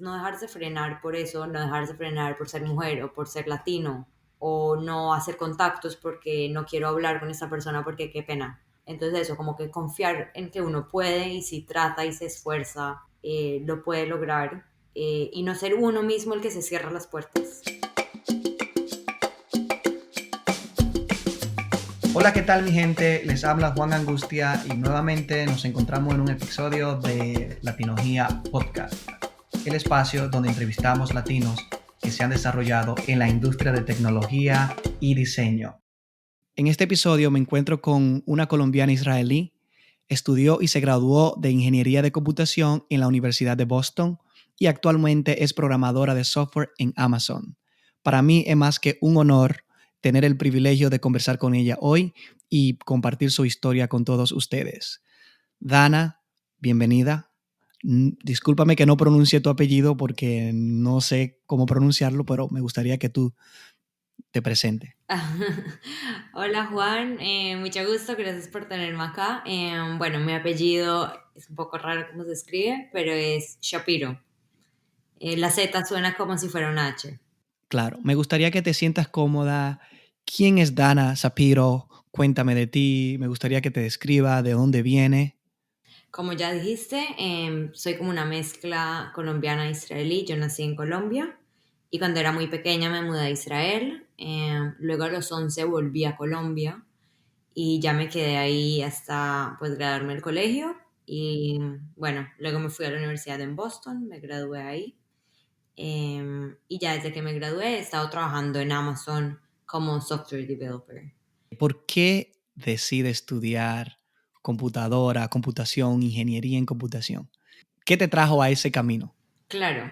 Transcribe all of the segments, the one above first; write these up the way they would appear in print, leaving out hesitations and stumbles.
no dejarse frenar por eso, no dejarse frenar por ser mujer o por ser latino, o no hacer contactos porque no quiero hablar con esta persona porque qué pena. Entonces eso, como que confiar en que uno puede y si trata y se esfuerza, lo puede lograr, y no ser uno mismo el que se cierra las puertas. Hola, ¿qué tal mi gente? Les habla Juan Angustia y nuevamente nos encontramos en un episodio de Latinología Podcast, el espacio donde entrevistamos latinos que se han desarrollado en la industria de tecnología y diseño. En este episodio me encuentro con una colombiana israelí. Estudió y se graduó de Ingeniería de Computación en la Universidad de Boston y actualmente es programadora de software en Amazon. Para mí es más que un honor tener el privilegio de conversar con ella hoy y compartir su historia con todos ustedes. Dana, bienvenida. Discúlpame que no pronuncie tu apellido porque no sé cómo pronunciarlo, pero me gustaría que tú te presentes. Hola Juan, mucho gusto, gracias por tenerme acá. Bueno, mi apellido es un poco raro cómo se escribe, pero es Shapiro. La Z suena como si fuera una H. Claro, me gustaría que te sientas cómoda. ¿Quién es Dana Shapiro? Cuéntame de ti. Me gustaría que te describa de dónde viene. Como ya dijiste, soy como una mezcla colombiana-israelí. Yo nací en Colombia y cuando era muy pequeña me mudé a Israel. Luego a los 11 volví a Colombia y ya me quedé ahí hasta pues graduarme del colegio. Y bueno, luego me fui a la universidad en Boston, me gradué ahí. Y ya desde que me gradué he estado trabajando en Amazon como software developer. ¿Por qué decides estudiar computadora, computación, ingeniería en computación? ¿Qué te trajo a ese camino? Claro,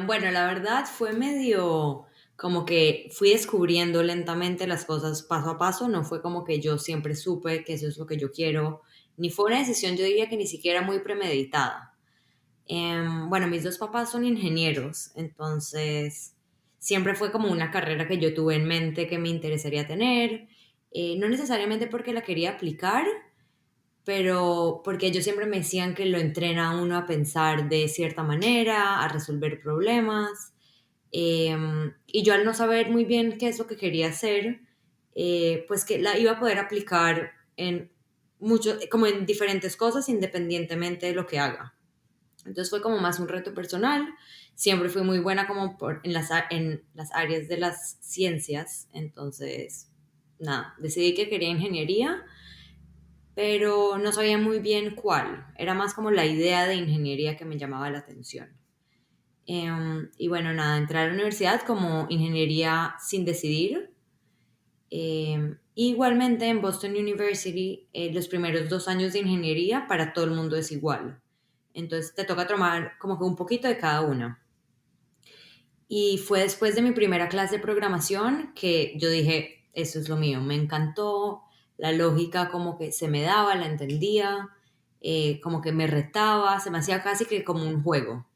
bueno, la verdad fue medio como que fui descubriendo lentamente las cosas paso a paso, no fue como que yo siempre supe que eso es lo que yo quiero, ni fue una decisión, yo diría que ni siquiera muy premeditada. Bueno, mis dos papás son ingenieros, entonces siempre fue como una carrera que yo tuve en mente que me interesaría tener, no necesariamente porque la quería aplicar, pero porque ellos siempre me decían que lo entrena a uno a pensar de cierta manera, a resolver problemas, y yo al no saber muy bien qué es lo que quería hacer, pues que la iba a poder aplicar en como en diferentes cosas independientemente de lo que haga. Entonces fue como más un reto personal. Siempre fui muy buena como en las áreas de las ciencias. Entonces, nada, decidí que quería ingeniería, pero no sabía muy bien cuál. Era más como la idea de ingeniería que me llamaba la atención. Y bueno, nada, entré a la universidad como ingeniería sin decidir. Igualmente en Boston University, los primeros 2 años de ingeniería para todo el mundo es igual. Entonces te toca tomar como que un poquito de cada una. Y fue después de mi primera clase de programación que yo dije, eso es lo mío, me encantó, la lógica como que se me daba, la entendía, como que me retaba, se me hacía casi que como un juego.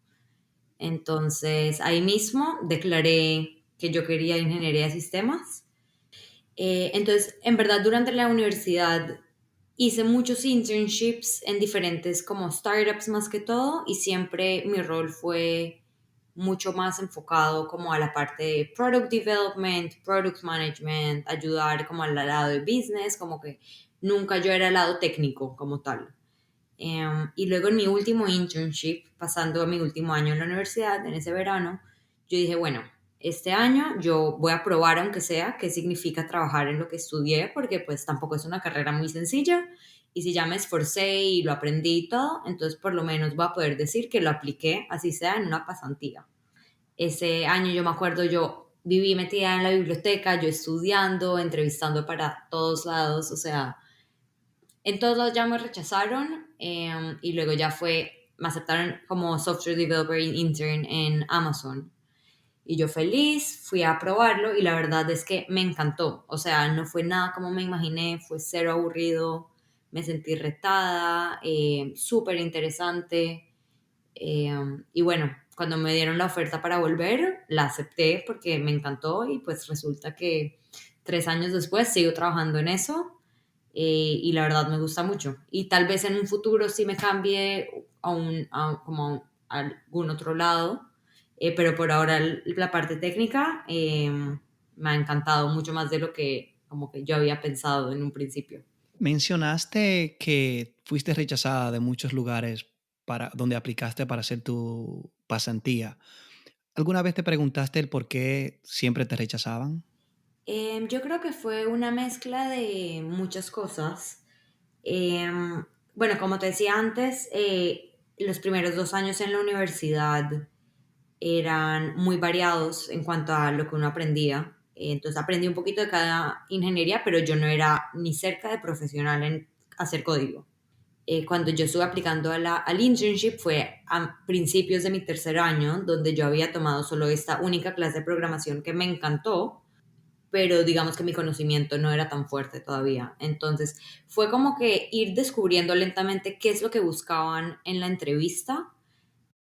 Entonces ahí mismo declaré que yo quería ingeniería de sistemas. Entonces, en verdad, durante la universidad hice muchos internships en diferentes como startups más que todo y siempre mi rol fue mucho más enfocado como a la parte de product development, product management, ayudar como al lado de business, como que nunca yo era el lado técnico como tal. Y luego en mi último internship, pasando a mi último año en la universidad, en ese verano, yo dije, bueno, este año yo voy a probar, aunque sea, qué significa trabajar en lo que estudié, porque pues tampoco es una carrera muy sencilla. Y si ya me esforcé y lo aprendí y todo, entonces por lo menos voy a poder decir que lo apliqué, así sea, en una pasantía. Ese año yo me acuerdo, yo viví metida en la biblioteca, yo estudiando, entrevistando para todos lados, o sea, en todos lados ya me rechazaron, y luego ya me aceptaron como software developer intern en Amazon. Y yo feliz, fui a probarlo y la verdad es que me encantó. O sea, no fue nada como me imaginé, fue cero aburrido, me sentí retada, súper interesante. Y bueno, cuando me dieron la oferta para volver, la acepté porque me encantó y pues resulta que 3 años después sigo trabajando en eso, y la verdad me gusta mucho. Y tal vez en un futuro sí me cambie como a algún otro lado, pero por ahora la parte técnica me ha encantado mucho más de lo que como que yo había pensado en un principio. Mencionaste que fuiste rechazada de muchos lugares para donde aplicaste para hacer tu pasantía. ¿Alguna vez te preguntaste el por qué siempre te rechazaban? Yo creo que fue una mezcla de muchas cosas. Bueno, como te decía antes, los primeros 2 años en la universidad eran muy variados en cuanto a lo que uno aprendía. Entonces aprendí un poquito de cada ingeniería, pero yo no era ni cerca de profesional en hacer código. Cuando yo estuve aplicando al internship fue a principios de mi tercer año, donde yo había tomado solo esta única clase de programación que me encantó, pero digamos que mi conocimiento no era tan fuerte todavía. Entonces fue como que ir descubriendo lentamente qué es lo que buscaban en la entrevista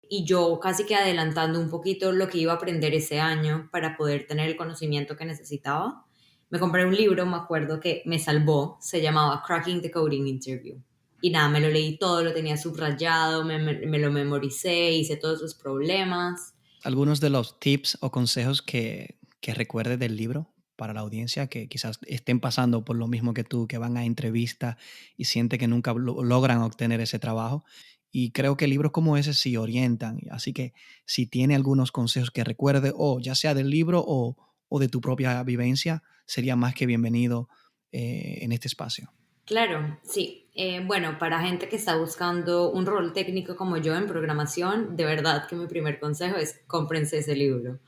y yo casi que adelantando un poquito lo que iba a aprender ese año para poder tener el conocimiento que necesitaba. Me compré un libro, me acuerdo que me salvó, se llamaba Cracking the Coding Interview. Y nada, me lo leí todo, lo tenía subrayado, me lo memoricé, hice todos los problemas. ¿Algunos de los tips o consejos que recuerdes del libro para la audiencia que quizás estén pasando por lo mismo que tú, que van a entrevistas y sienten que nunca logran obtener ese trabajo? Y creo que libros como ese sí orientan. Así que si tiene algunos consejos que recuerde, o ya sea del libro o de tu propia vivencia, sería más que bienvenido en este espacio. Claro, sí. Bueno, para gente que está buscando un rol técnico como yo en programación, de verdad que mi primer consejo es cómprense ese libro.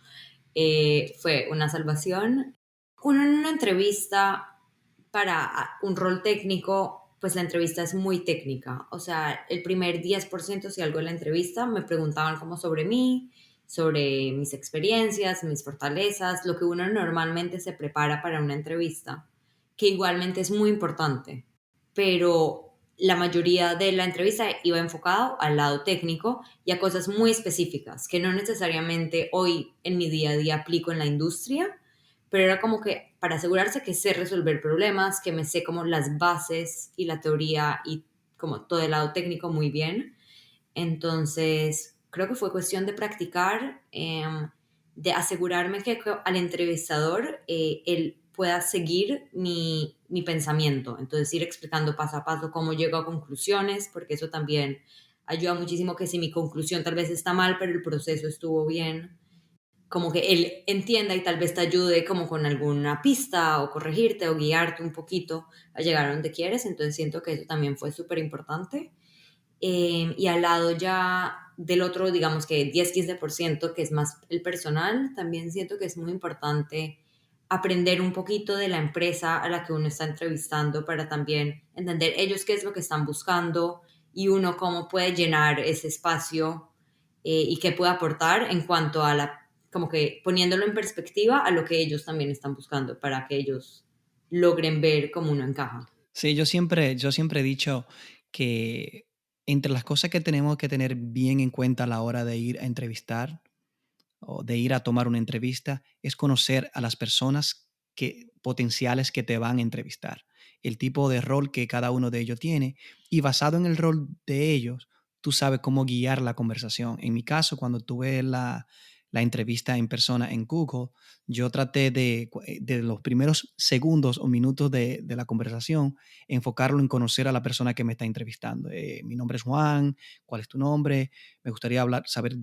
Fue una salvación. Uno en una entrevista para un rol técnico, pues la entrevista es muy técnica. O sea, el primer 10% si algo de la entrevista me preguntaban como sobre mí, sobre mis experiencias, mis fortalezas, lo que uno normalmente se prepara para una entrevista, que igualmente es muy importante, pero la mayoría de la entrevista iba enfocado al lado técnico y a cosas muy específicas que no necesariamente hoy en mi día a día aplico en la industria, pero era como que para asegurarse que sé resolver problemas, que me sé como las bases y la teoría y como todo el lado técnico muy bien. Entonces, creo que fue cuestión de practicar, de asegurarme que al entrevistador él pueda seguir mi pensamiento. Entonces, ir explicando paso a paso cómo llego a conclusiones, porque eso también ayuda muchísimo que si mi conclusión tal vez está mal, pero el proceso estuvo bien, como que él entienda y tal vez te ayude como con alguna pista o corregirte o guiarte un poquito a llegar a donde quieres. Entonces, siento que eso también fue súper importante. Y al lado ya del otro, digamos que 10-15%, que es más el personal, también siento que es muy importante aprender un poquito de la empresa a la que uno está entrevistando para también entender ellos qué es lo que están buscando y uno cómo puede llenar ese espacio y qué puede aportar en cuanto a como que poniéndolo en perspectiva a lo que ellos también están buscando para que ellos logren ver cómo uno encaja. Sí, yo siempre he dicho que entre las cosas que tenemos que tener bien en cuenta a la hora de ir a entrevistar o de ir a tomar una entrevista es conocer a las personas potenciales que te van a entrevistar, el tipo de rol que cada uno de ellos tiene y basado en el rol de ellos, tú sabes cómo guiar la conversación. En mi caso, cuando tuve la entrevista en persona en Google, yo traté de los primeros segundos o minutos de la conversación, enfocarlo en conocer a la persona que me está entrevistando. Mi nombre es Juan, ¿cuál es tu nombre? Me gustaría saber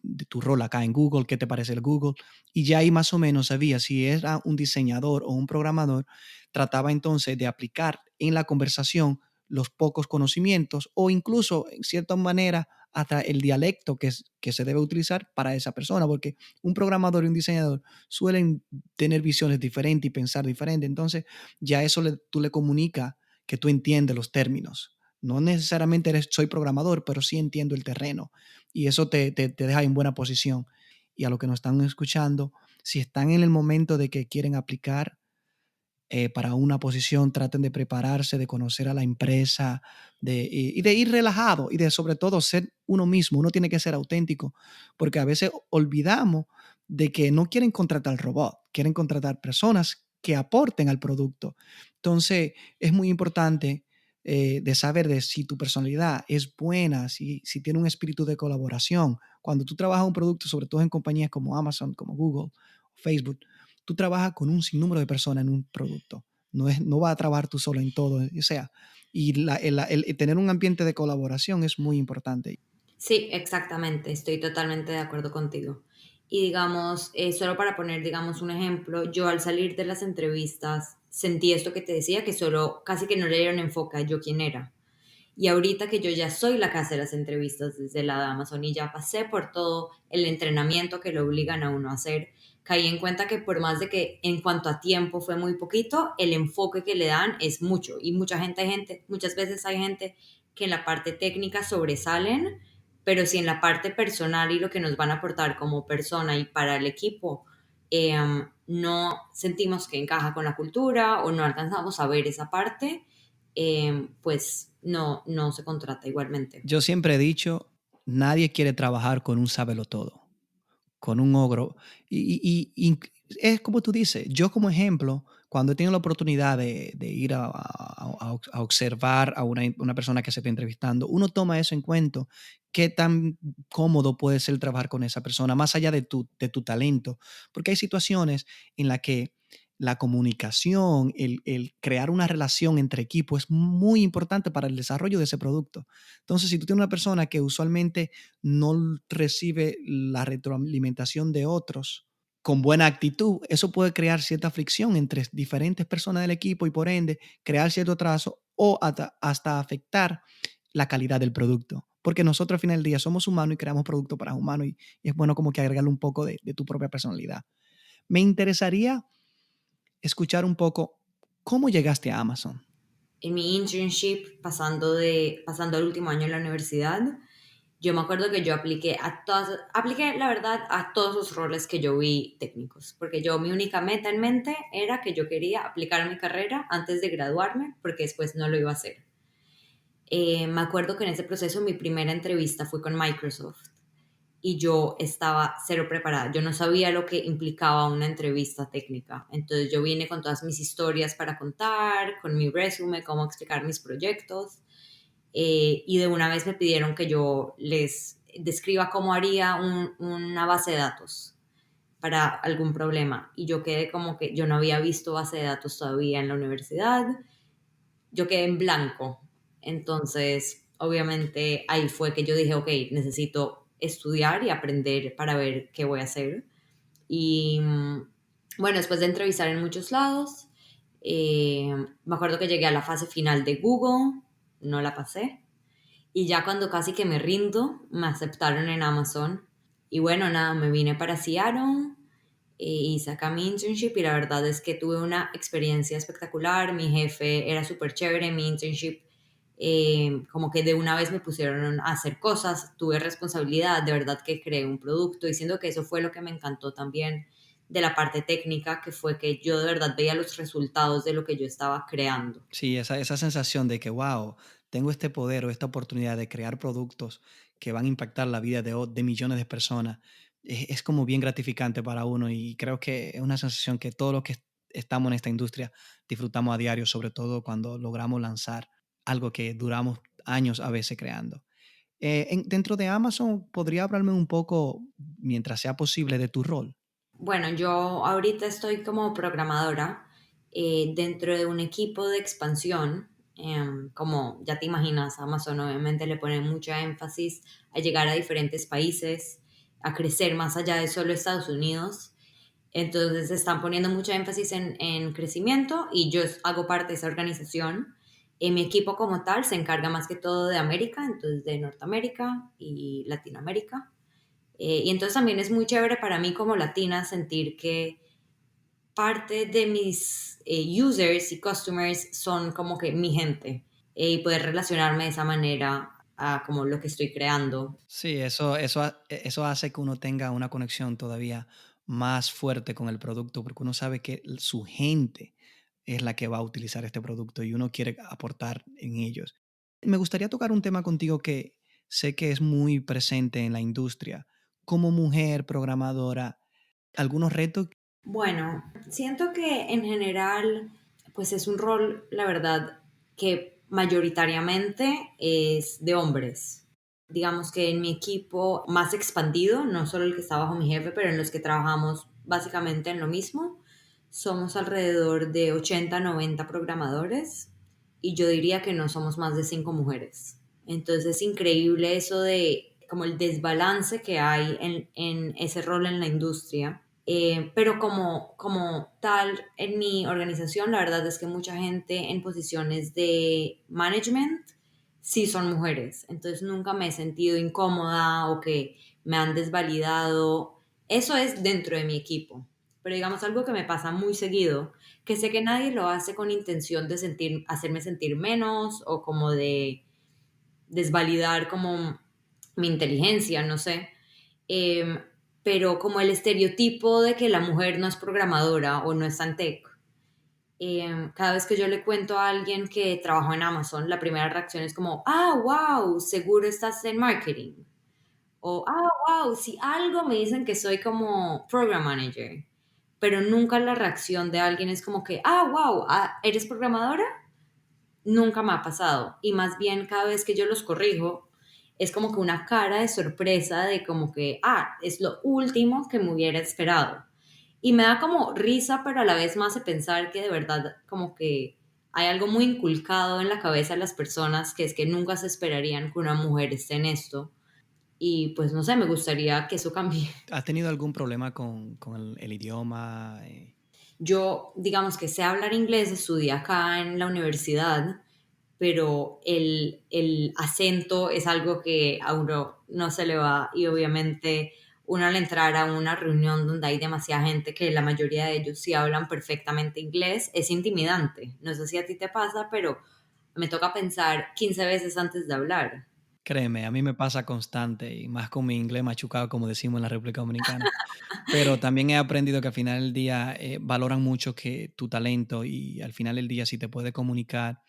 de tu rol acá en Google, qué te parece el Google, y ya ahí más o menos sabía si era un diseñador o un programador, trataba entonces de aplicar en la conversación los pocos conocimientos o incluso en cierta manera hasta el dialecto que se debe utilizar para esa persona, porque un programador y un diseñador suelen tener visiones diferentes y pensar diferente, entonces ya eso tú le comunica que tú entiendes los términos. No necesariamente soy programador, pero sí entiendo el terreno y eso te deja en buena posición. Y a los que nos están escuchando, si están en el momento de que quieren aplicar para una posición, traten de prepararse, de conocer a la empresa y de ir relajado y de sobre todo ser uno mismo. Uno tiene que ser auténtico porque a veces olvidamos de que no quieren contratar robot, quieren contratar personas que aporten al producto. Entonces es muy importante de saber de si tu personalidad es buena, si tiene un espíritu de colaboración. Cuando tú trabajas un producto, sobre todo en compañías como Amazon, como Google, Facebook, tú trabajas con un sinnúmero de personas en un producto. No vas a trabajar tú solo en todo. O sea, y el tener un ambiente de colaboración es muy importante. Sí, exactamente, estoy totalmente de acuerdo contigo. Y digamos, solo para poner, digamos, un ejemplo, yo al salir de las entrevistas sentí esto que te decía, que solo casi que no le dieron enfoque a yo quién era. Y ahorita que yo ya soy la que hace las entrevistas desde la de Amazon y ya pasé por todo el entrenamiento que lo obligan a uno a hacer, caí en cuenta que por más de que en cuanto a tiempo fue muy poquito, el enfoque que le dan es mucho. Y muchas veces hay gente que en la parte técnica sobresalen, pero si en la parte personal y lo que nos van a aportar como persona y para el equipo, no sentimos que encaja con la cultura o no alcanzamos a ver esa parte, pues no se contrata igualmente. Yo siempre he dicho, nadie quiere trabajar con un sábelo-todo, con un ogro. Y es como tú dices, yo como ejemplo, cuando he tenido la oportunidad de ir a observar a una persona que se está entrevistando, uno toma eso en cuenta, qué tan cómodo puede ser trabajar con esa persona, más allá de tu talento, porque hay situaciones en las que la comunicación, el crear una relación entre equipos es muy importante para el desarrollo de ese producto. Entonces, si tú tienes una persona que usualmente no recibe la retroalimentación de otros con buena actitud, eso puede crear cierta fricción entre diferentes personas del equipo y por ende crear cierto atraso o hasta afectar la calidad del producto. Porque nosotros al final del día somos humanos y creamos productos para humanos y es bueno como que agregarle un poco de tu propia personalidad. Me interesaría escuchar un poco cómo llegaste a Amazon. En mi internship, pasando el último año en la universidad, yo me acuerdo que yo apliqué la verdad a todos los roles que yo vi técnicos, porque yo mi única meta en mente era que yo quería aplicar mi carrera antes de graduarme, porque después no lo iba a hacer. Me acuerdo que en ese proceso mi primera entrevista fue con Microsoft y yo estaba cero preparada. Yo no sabía lo que implicaba una entrevista técnica. Entonces yo vine con todas mis historias para contar, con mi resumen, cómo explicar mis proyectos. Y de una vez me pidieron que yo les describa cómo haría una base de datos para algún problema. Y yo quedé como que yo no había visto base de datos todavía en la universidad. Yo quedé en blanco. Entonces, obviamente, ahí fue que yo dije, ok, necesito estudiar y aprender para ver qué voy a hacer. Y bueno, después de entrevistar en muchos lados, me acuerdo que llegué a la fase final de Google, no la pasé. Y ya cuando casi que me rindo, me aceptaron en Amazon. Y bueno, nada, me vine para Seattle y saca mi internship y la verdad es que tuve una experiencia espectacular, mi jefe era súper chévere, mi internship como que de una vez me pusieron a hacer cosas, tuve responsabilidad, de verdad que creé un producto, diciendo que eso fue lo que me encantó también de la parte técnica, que fue que yo de verdad veía los resultados de lo que yo estaba creando. Sí, esa sensación de que, wow, tengo este poder o esta oportunidad de crear productos que van a impactar la vida de millones de personas, es como bien gratificante para uno y creo que es una sensación que todos los que estamos en esta industria disfrutamos a diario, sobre todo cuando logramos lanzar algo que duramos años a veces creando. Dentro de Amazon, ¿podría hablarme un poco, mientras sea posible, de tu rol? Bueno, yo ahorita estoy como programadora dentro de un equipo de expansión. Como ya te imaginas, Amazon obviamente le pone mucho énfasis a llegar a diferentes países, a crecer más allá de solo Estados Unidos. Entonces están poniendo mucho énfasis en crecimiento y yo hago parte de esa organización. Mi equipo como tal se encarga más que todo de América, entonces de Norteamérica y Latinoamérica. Y entonces también es muy chévere para mí como latina sentir que parte de mis users y customers son como que mi gente y poder relacionarme de esa manera a como lo que estoy creando. Sí, eso hace que uno tenga una conexión todavía más fuerte con el producto, porque uno sabe que su gente es la que va a utilizar este producto y uno quiere aportar en ellos. Me gustaría tocar un tema contigo que sé que es muy presente en la industria. Como mujer programadora, ¿algunos retos? Bueno, siento que en general, pues es un rol, la verdad, que mayoritariamente es de hombres. Digamos que en mi equipo más expandido, no solo el que está bajo mi jefe, pero en los que trabajamos básicamente en lo mismo, somos alrededor de 80, 90 programadores y yo diría que no somos más de 5 mujeres. Entonces es increíble eso de como el desbalance que hay en ese rol en la industria. Pero como tal, en mi organización, la verdad es que mucha gente en posiciones de management sí son mujeres. Entonces nunca me he sentido incómoda o que me han desvalidado. Eso es dentro de mi equipo. Pero digamos algo que me pasa muy seguido, que sé que nadie lo hace con intención de hacerme sentir menos o como de desvalidar como mi inteligencia, no sé. Em, pero como el estereotipo de que la mujer no es programadora o no es tan tech. Cada vez que yo le cuento a alguien que trabajo en Amazon, la primera reacción es como, ah, wow, seguro estás en marketing. O, ah, wow, si algo me dicen que soy como program manager. Pero nunca la reacción de alguien es como que, ah, wow, ¿eres programadora? Nunca me ha pasado. Y más bien cada vez que yo los corrijo, es como que una cara de sorpresa de como que, ah, es lo último que me hubiera esperado. Y me da como risa, pero a la vez me hace pensar que de verdad como que hay algo muy inculcado en la cabeza de las personas, que es que nunca se esperarían que una mujer esté en esto. Y pues no sé, me gustaría que eso cambie. ¿Has tenido algún problema con el idioma? Yo, digamos que sé hablar inglés, estudié acá en la universidad, pero el acento es algo que a uno no se le va y obviamente uno al entrar a una reunión donde hay demasiada gente que la mayoría de ellos sí hablan perfectamente inglés, es intimidante. No sé si a ti te pasa, pero me toca pensar 15 veces antes de hablar. Créeme, a mí me pasa constante y más con mi inglés machucado, como decimos en la República Dominicana. Pero también he aprendido que al final del día valoran mucho que tu talento y al final del día si te puedes comunicar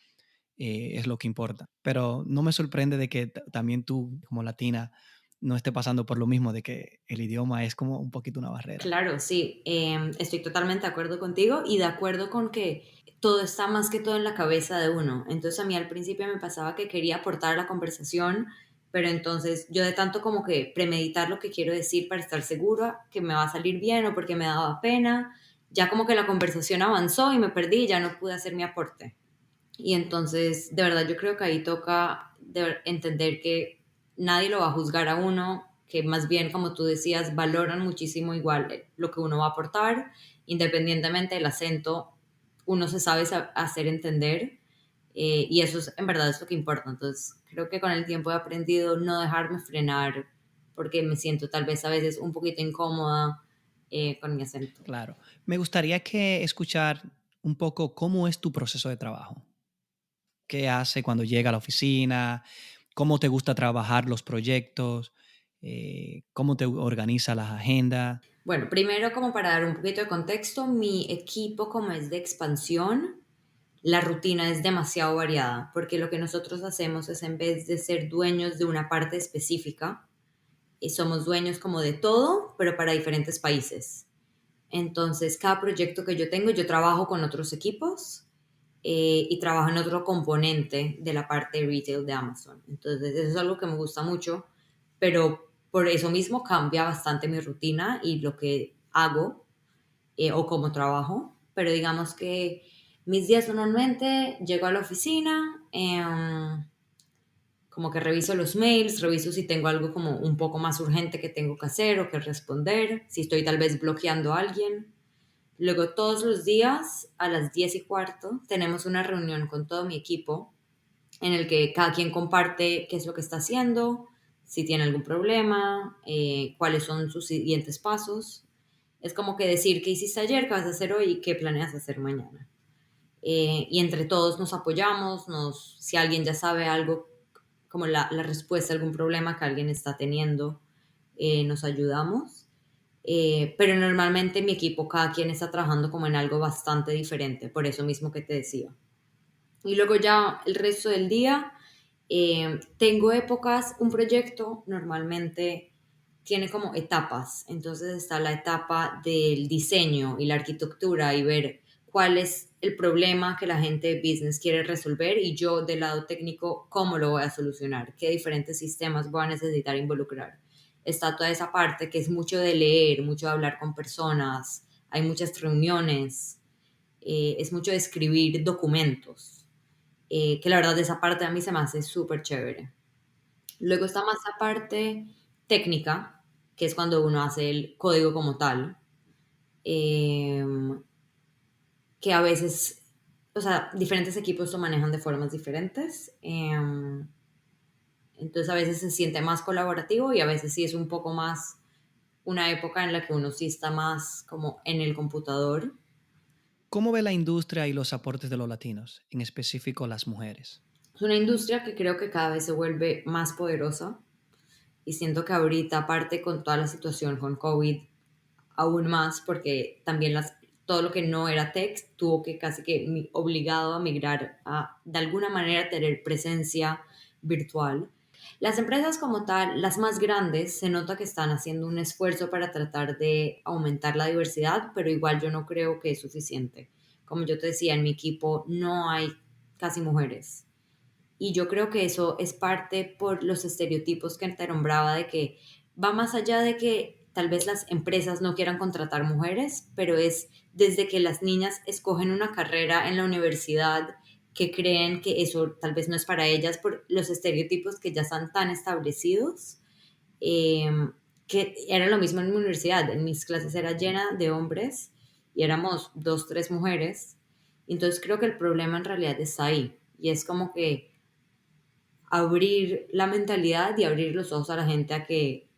es lo que importa. Pero no me sorprende de que también tú como latina no esté pasando por lo mismo, de que el idioma es como un poquito una barrera. Claro, sí, estoy totalmente de acuerdo contigo y de acuerdo con que todo está más que todo en la cabeza de uno. Entonces a mí al principio me pasaba que quería aportar a la conversación, pero entonces yo de tanto como que premeditar lo que quiero decir para estar segura que me va a salir bien o porque me daba pena, ya como que la conversación avanzó y me perdí y ya no pude hacer mi aporte. Y entonces, de verdad, yo creo que ahí toca entender que nadie lo va a juzgar a uno, que más bien, como tú decías, valoran muchísimo igual lo que uno va a aportar, independientemente del acento, uno se sabe hacer entender y eso en verdad es lo que importa. Entonces, creo que con el tiempo he aprendido no dejarme frenar porque me siento tal vez a veces un poquito incómoda con mi acento. Claro. Me gustaría que escuchar un poco cómo es tu proceso de trabajo. ¿Qué hace cuando llega a la oficina? ¿Cómo te gusta trabajar los proyectos? ¿Cómo te organiza las agendas? Bueno, primero como para dar un poquito de contexto, mi equipo como es de expansión, la rutina es demasiado variada, porque lo que nosotros hacemos es en vez de ser dueños de una parte específica, somos dueños como de todo, pero para diferentes países. Entonces, cada proyecto que yo tengo, yo trabajo con otros equipos y trabajo en otro componente de la parte de retail de Amazon. Entonces, eso es algo que me gusta mucho, pero por eso mismo cambia bastante mi rutina y lo que hago o cómo trabajo. Pero digamos que mis días normalmente llego a la oficina, como que reviso los mails, reviso si tengo algo como un poco más urgente que tengo que hacer o que responder, si estoy tal vez bloqueando a alguien. Luego todos los días a las 10:15 tenemos una reunión con todo mi equipo en el que cada quien comparte qué es lo que está haciendo, si tiene algún problema, cuáles son sus siguientes pasos. Es como que decir qué hiciste ayer, qué vas a hacer hoy y qué planeas hacer mañana. Y entre todos nos apoyamos, si alguien ya sabe algo, como la respuesta a algún problema que alguien está teniendo, nos ayudamos. Pero normalmente mi equipo, cada quien está trabajando como en algo bastante diferente, por eso mismo que te decía. Y luego ya el resto del día, tengo épocas, un proyecto normalmente tiene como etapas, entonces está la etapa del diseño y la arquitectura y ver cuál es el problema que la gente de business quiere resolver y yo del lado técnico cómo lo voy a solucionar, qué diferentes sistemas voy a necesitar involucrar. Está toda esa parte que es mucho de leer, mucho de hablar con personas, hay muchas reuniones, es mucho de escribir documentos, que la verdad esa parte a mí se me hace súper chévere. Luego está más la parte técnica, que es cuando uno hace el código como tal, em, que a veces, o sea, diferentes equipos lo manejan de formas diferentes. Entonces a veces se siente más colaborativo y a veces sí es un poco más una época en la que uno sí está más como en el computador. ¿Cómo ve la industria y los aportes de los latinos, en específico las mujeres? Es una industria que creo que cada vez se vuelve más poderosa y siento que ahorita, aparte con toda la situación con COVID, aún más porque también todo lo que no era tech tuvo que casi que obligado a migrar a de alguna manera tener presencia virtual. Las empresas como tal, las más grandes, se nota que están haciendo un esfuerzo para tratar de aumentar la diversidad, pero igual yo no creo que es suficiente. Como yo te decía, en mi equipo no hay casi mujeres. Y yo creo que eso es parte por los estereotipos que te nombraba de que va más allá de que tal vez las empresas no quieran contratar mujeres, pero es desde que las niñas escogen una carrera en la universidad que creen que eso tal vez no es para ellas por los estereotipos que ya están tan establecidos, eh, que era lo mismo en mi universidad. En mis clases era llena de hombres y éramos dos, tres mujeres. Entonces creo que el problema en realidad está ahí. Y es como que abrir la mentalidad y abrir los ojos a la gente a que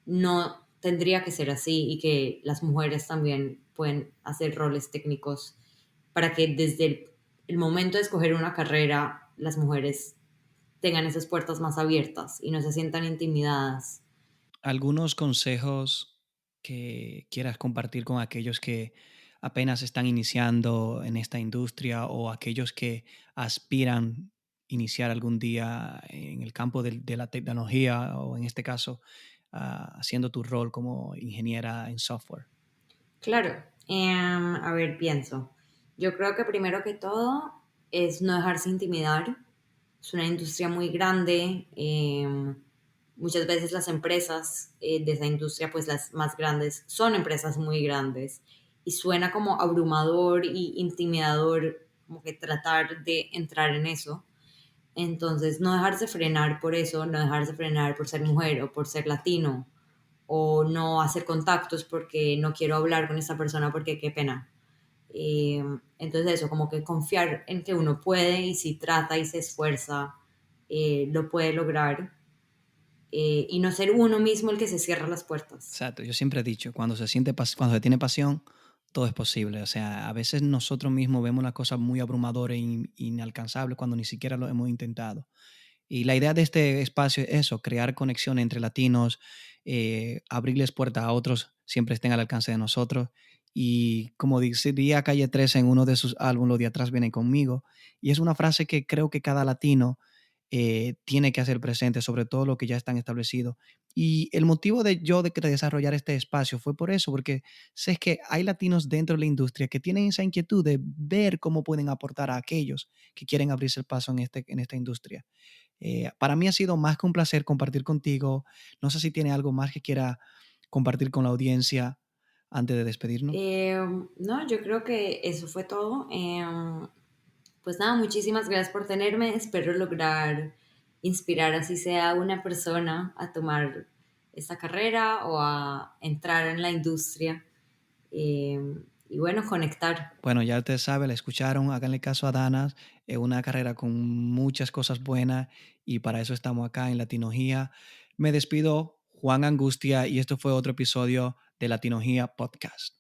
no tendría que ser así y que las mujeres también pueden hacer roles técnicos para que desde el momento de escoger una carrera las mujeres tengan esas puertas más abiertas y no se sientan intimidadas. ¿Algunos consejos que quieras compartir con aquellos que apenas están iniciando en esta industria o aquellos que aspiran iniciar algún día en el campo de la tecnología o en este caso haciendo tu rol como ingeniera en software? Claro, a ver, pienso. Yo creo que primero que todo es no dejarse intimidar. Es una industria muy grande. Muchas veces las empresas de esa industria, pues las más grandes, son empresas muy grandes. Y suena como abrumador y intimidador, como que tratar de entrar en eso. Entonces, no dejarse frenar por eso, no dejarse frenar por ser mujer o por ser latino o no hacer contactos porque no quiero hablar con esta persona porque qué pena. Entonces eso, como que confiar en que uno puede y si trata y se esfuerza, lo puede lograr y no ser uno mismo el que se cierra las puertas. Exacto, yo siempre he dicho, cuando se tiene pasión, todo es posible. O sea, a veces nosotros mismos vemos las cosas muy abrumadoras e inalcanzables cuando ni siquiera lo hemos intentado. Y la idea de este espacio es eso, crear conexión entre latinos, abrirles puertas a otros, siempre estén al alcance de nosotros. Y como diría Calle 13 en uno de sus álbumes, los de atrás vienen conmigo. Y es una frase que creo que cada latino tiene que hacer presente, sobre todo lo que ya están establecidos. Y el motivo de desarrollar este espacio fue por eso, porque sé que hay latinos dentro de la industria que tienen esa inquietud de ver cómo pueden aportar a aquellos que quieren abrirse el paso en esta industria. Para mí ha sido más que un placer compartir contigo. No sé si tiene algo más que quiera compartir con la audiencia antes de despedirnos. No, yo creo que eso fue todo. Pues nada, muchísimas gracias por tenerme. Espero lograr inspirar así sea a una persona a tomar esta carrera o a entrar en la industria eh, y bueno, conectar. Bueno, ya ustedes saben, la escucharon, háganle caso a Dana, es una carrera con muchas cosas buenas y para eso estamos acá en Latinogía. Me despido, Juan Angustia, y esto fue otro episodio de Latinogía Podcast.